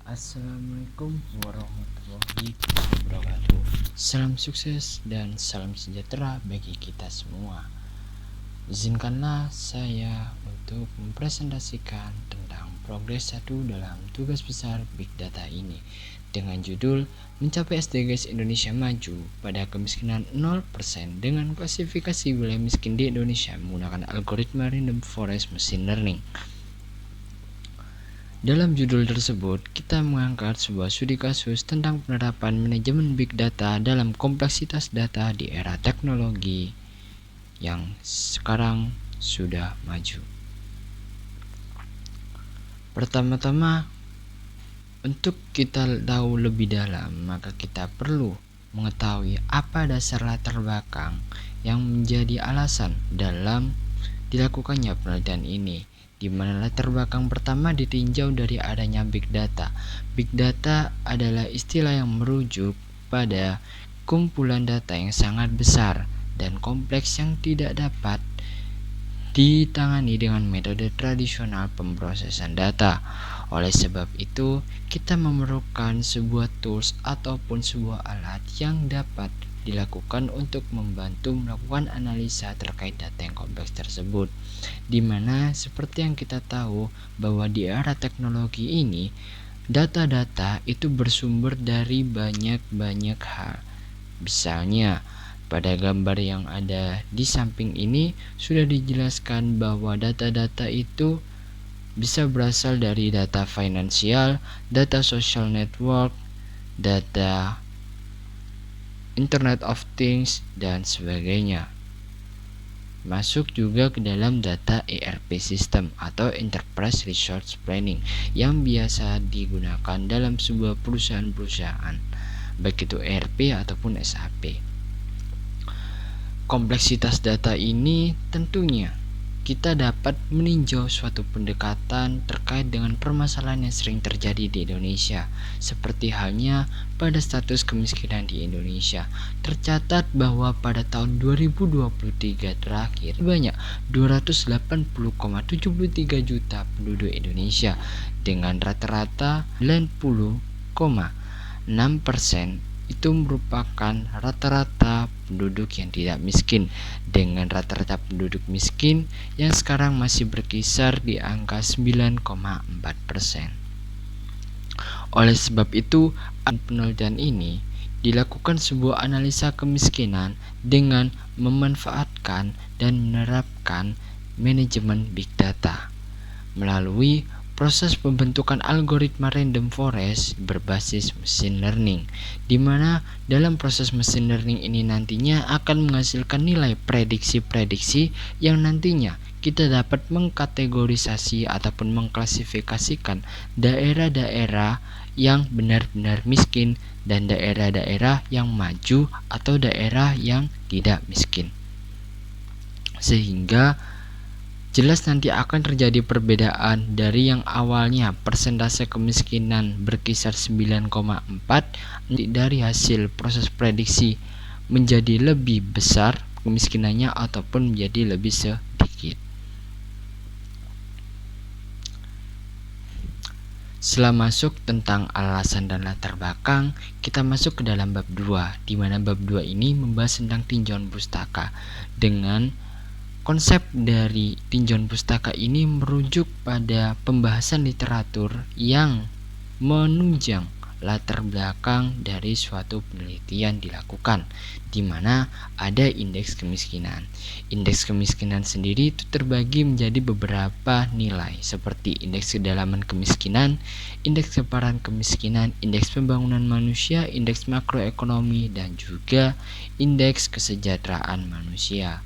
Assalamualaikum warahmatullahi wabarakatuh. Salam sukses dan salam sejahtera bagi kita semua. Izinkanlah saya untuk mempresentasikan tentang progres 1 dalam tugas besar Big Data ini dengan judul Mencapai SDGs Indonesia Maju pada Kemiskinan 0% dengan klasifikasi wilayah miskin di Indonesia menggunakan algoritma Random Forest Machine Learning. Dalam judul tersebut, kita mengangkat sebuah studi kasus tentang penerapan manajemen big data dalam kompleksitas data di era teknologi yang sekarang sudah maju. Pertama-tama, untuk kita tahu lebih dalam, maka kita perlu mengetahui apa dasar latar belakang yang menjadi alasan dalam dilakukannya penelitian ini, di mana latar belakang pertama ditinjau dari adanya big data. Big data adalah istilah yang merujuk pada kumpulan data yang sangat besar dan kompleks yang tidak dapat ditangani dengan metode tradisional pemrosesan data. Oleh sebab itu, kita memerlukan sebuah tools ataupun sebuah alat yang dapat dilakukan untuk membantu melakukan analisa terkait data yang kompleks tersebut. Dimana seperti yang kita tahu bahwa di era teknologi ini, data-data itu bersumber dari banyak hal. Misalnya, pada gambar yang ada di samping ini sudah dijelaskan bahwa data-data itu bisa berasal dari data finansial, data social network, data Internet of Things, dan sebagainya. Masuk juga ke dalam data ERP system atau Enterprise Resource Planning yang biasa digunakan dalam sebuah perusahaan-perusahaan, baik itu ERP ataupun SAP. Kompleksitas data ini tentunya kita dapat meninjau suatu pendekatan terkait dengan permasalahan yang sering terjadi di Indonesia, seperti halnya pada status kemiskinan di Indonesia. Tercatat bahwa pada tahun 2023 terakhir banyak 280,73 juta penduduk Indonesia dengan rata-rata 90,6% itu merupakan rata-rata penduduk yang tidak miskin, dengan rata-rata penduduk miskin yang sekarang masih berkisar di angka 9,4%. Oleh sebab itu, penelitian ini dilakukan sebuah analisa kemiskinan dengan memanfaatkan dan menerapkan manajemen big data melalui proses pembentukan algoritma random forest berbasis machine learning, di mana dalam proses machine learning ini nantinya akan menghasilkan nilai prediksi-prediksi yang nantinya kita dapat mengkategorisasi ataupun mengklasifikasikan daerah-daerah yang benar-benar miskin dan daerah-daerah yang maju atau daerah yang tidak miskin. Sehingga jelas nanti akan terjadi perbedaan dari yang awalnya persentase kemiskinan berkisar 9,4 dari hasil proses prediksi menjadi lebih besar kemiskinannya ataupun menjadi lebih sedikit. Setelah masuk tentang alasan dan latar belakang, kita masuk ke dalam bab 2, di mana bab 2 ini membahas tentang tinjauan pustaka. Dengan konsep dari tinjauan pustaka ini merujuk pada pembahasan literatur yang menunjang latar belakang dari suatu penelitian dilakukan, di mana ada indeks kemiskinan. Indeks kemiskinan sendiri itu terbagi menjadi beberapa nilai seperti indeks kedalaman kemiskinan, indeks keparaan kemiskinan, indeks pembangunan manusia, indeks makroekonomi, dan juga indeks kesejahteraan manusia.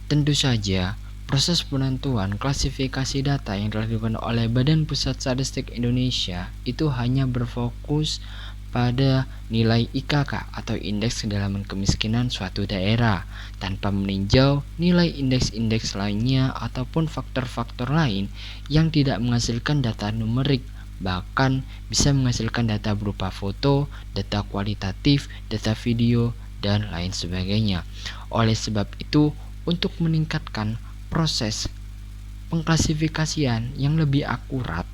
Tentu saja, proses penentuan klasifikasi data yang dilakukan oleh Badan Pusat Statistik Indonesia itu hanya berfokus pada nilai IKK atau indeks kedalaman kemiskinan suatu daerah, tanpa meninjau nilai indeks-indeks lainnya ataupun faktor-faktor lain yang tidak menghasilkan data numerik, bahkan bisa menghasilkan data berupa foto, data kualitatif, data video, dan lain sebagainya. Oleh sebab itu, untuk meningkatkan proses pengklasifikasian yang lebih akurat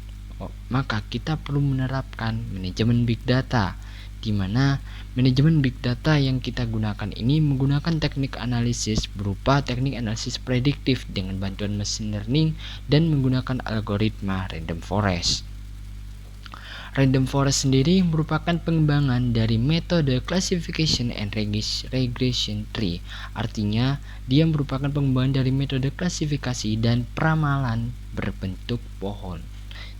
maka kita perlu menerapkan manajemen big data, di mana manajemen big data yang kita gunakan ini menggunakan teknik analisis berupa teknik analisis prediktif dengan bantuan machine learning dan menggunakan algoritma random forest. Random forest sendiri merupakan pengembangan dari metode classification and regression tree. Artinya, dia merupakan pengembangan dari metode klasifikasi dan peramalan berbentuk pohon.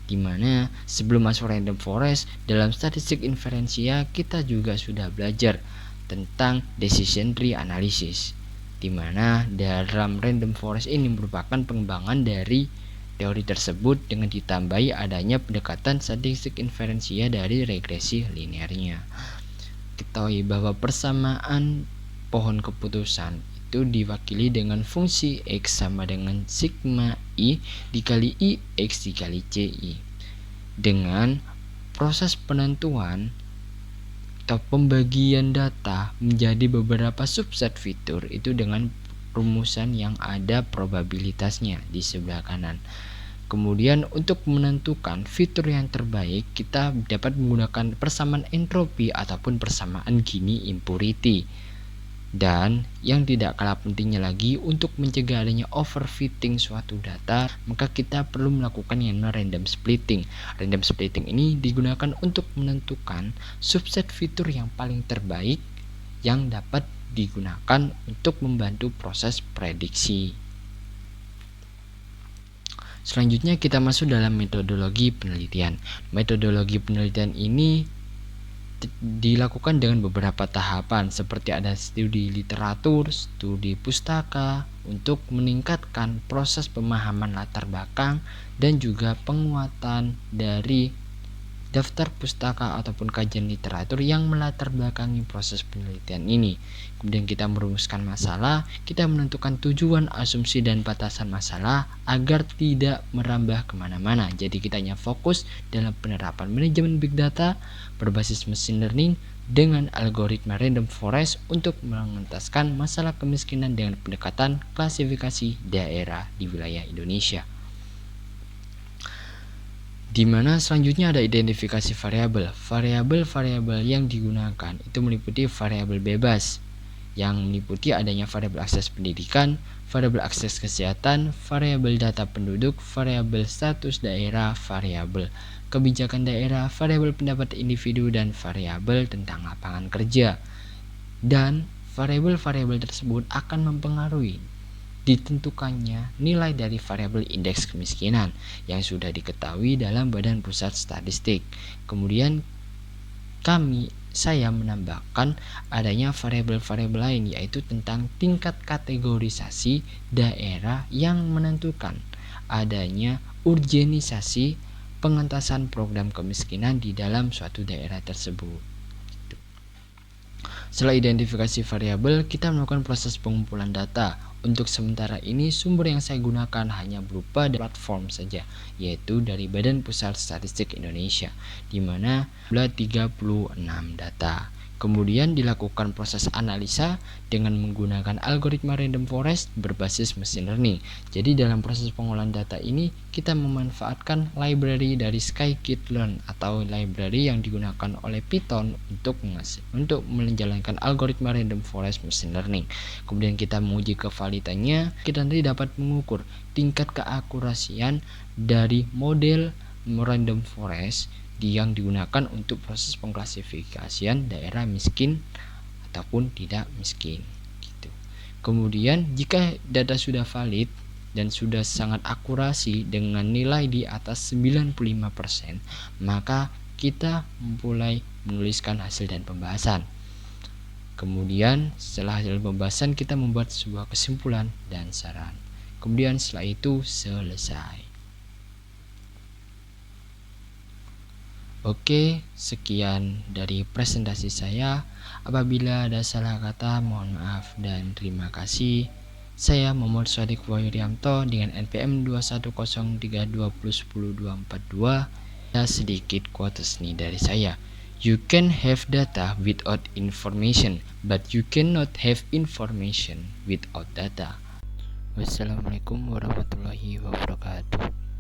Di mana sebelum masuk random forest, dalam statistik inferensia kita juga sudah belajar tentang decision tree analysis. Di mana dalam random forest ini merupakan pengembangan dari teori tersebut dengan ditambahi adanya pendekatan statistik inferensia dari regresi linearnya. Ketahui bahwa persamaan pohon keputusan itu diwakili dengan fungsi X sama dengan sigma I dikali I X dikali CI. Dengan proses penentuan atau pembagian data menjadi beberapa subset fitur itu dengan rumusan yang ada probabilitasnya di sebelah kanan. Kemudian untuk menentukan fitur yang terbaik, kita dapat menggunakan persamaan entropi ataupun persamaan Gini impurity. Dan yang tidak kalah pentingnya lagi, untuk mencegah adanya overfitting suatu data, maka kita perlu melakukan yang namanya random splitting. Random splitting ini digunakan untuk menentukan subset fitur yang paling terbaik yang dapat digunakan untuk membantu proses prediksi. Selanjutnya kita masuk dalam metodologi penelitian. Metodologi penelitian ini dilakukan dengan beberapa tahapan seperti ada studi literatur, studi pustaka untuk meningkatkan proses pemahaman latar belakang dan juga penguatan dari daftar pustaka ataupun kajian literatur yang melatar belakangi proses penelitian ini. Kemudian kita merumuskan masalah, kita menentukan tujuan, asumsi, dan batasan masalah agar tidak merambah kemana-mana. Jadi kita hanya fokus dalam penerapan manajemen big data berbasis machine learning dengan algoritma random forest untuk mengentaskan masalah kemiskinan dengan pendekatan klasifikasi daerah di wilayah Indonesia. Di mana selanjutnya ada identifikasi variabel. Variabel-variabel yang digunakan itu meliputi variabel bebas yang meliputi adanya variabel akses pendidikan, variabel akses kesehatan, variabel data penduduk, variabel status daerah, variabel kebijakan daerah, variabel pendapat individu, dan variabel tentang lapangan kerja. Dan variabel-variabel tersebut akan mempengaruhi ditentukannya nilai dari variabel indeks kemiskinan yang sudah diketahui dalam Badan Pusat Statistik. Kemudian saya menambahkan adanya variabel-variabel lain, yaitu tentang tingkat kategorisasi daerah yang menentukan adanya urgenisasi pengentasan program kemiskinan di dalam suatu daerah tersebut. Setelah identifikasi variabel, kita melakukan proses pengumpulan data. Untuk sementara ini, sumber yang saya gunakan hanya berupa platform saja, yaitu dari Badan Pusat Statistik Indonesia, di mana ada 36 data. Kemudian dilakukan proses analisa dengan menggunakan algoritma random forest berbasis machine learning. Jadi dalam proses pengolahan data ini kita memanfaatkan library dari scikit-learn atau library yang digunakan oleh Python untuk menjalankan algoritma random forest machine learning. Kemudian kita menguji kevalidannya, kita nanti dapat mengukur tingkat keakurasian dari model random forest yang digunakan untuk proses pengklasifikasian daerah miskin ataupun tidak miskin gitu. Kemudian jika data sudah valid dan sudah sangat akurasi dengan nilai di atas 95%, maka kita mulai menuliskan hasil dan pembahasan. Kemudian setelah hasil pembahasan kita membuat sebuah kesimpulan dan saran. Kemudian setelah itu selesai. Oke, sekian dari presentasi saya. Apabila ada salah kata, mohon maaf dan terima kasih. Saya Muhammad Shadiq Wahyurianto dengan NPM 21032100242. Ada sedikit quotes nih dari saya. You can have data without information, but you cannot have information without data. Wassalamualaikum warahmatullahi wabarakatuh.